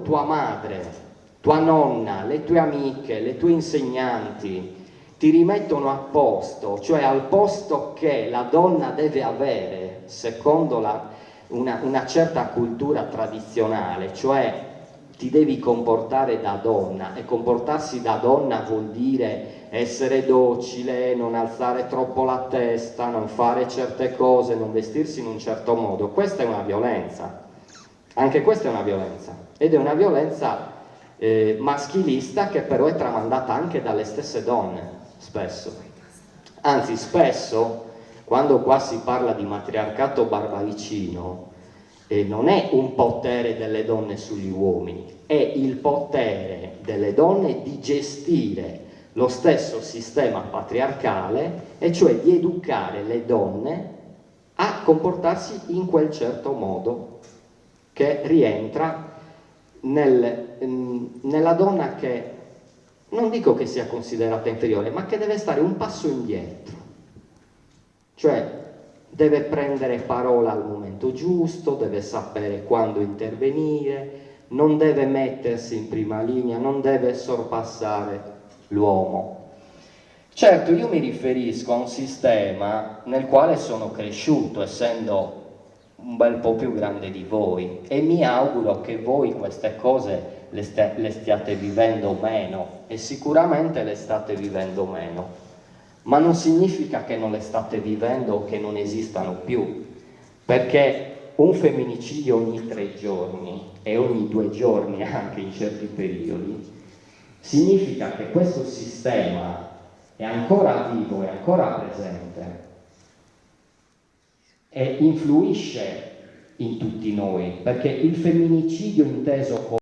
tua madre, tua nonna, le tue amiche, le tue insegnanti ti rimettono a posto, cioè al posto che la donna deve avere secondo una certa cultura tradizionale, cioè ti devi comportare da donna, e comportarsi da donna vuol dire essere docile, non alzare troppo la testa, non fare certe cose, non vestirsi in un certo modo. Questa è una violenza, anche questa è una violenza, ed è una violenza maschilista, che però è tramandata anche dalle stesse donne, spesso. Anzi, spesso, quando qua si parla di matriarcato barbaricino, non è un potere delle donne sugli uomini, è il potere delle donne di gestire lo stesso sistema patriarcale, e cioè di educare le donne a comportarsi in quel certo modo che rientra nella donna, che non dico che sia considerata inferiore, ma che deve stare un passo indietro, cioè deve prendere parola al momento giusto, deve sapere quando intervenire, non deve mettersi in prima linea, non deve sorpassare l'uomo. Certo, io mi riferisco a un sistema nel quale sono cresciuto, essendo un bel po' più grande di voi, e mi auguro che voi queste cose le stiate vivendo meno, e sicuramente le state vivendo meno, ma non significa che non le state vivendo o che non esistano più, perché un femminicidio ogni 3 giorni e ogni 2 giorni anche in certi periodi significa che questo sistema è ancora vivo, è ancora presente e influisce in tutti noi, perché il femminicidio inteso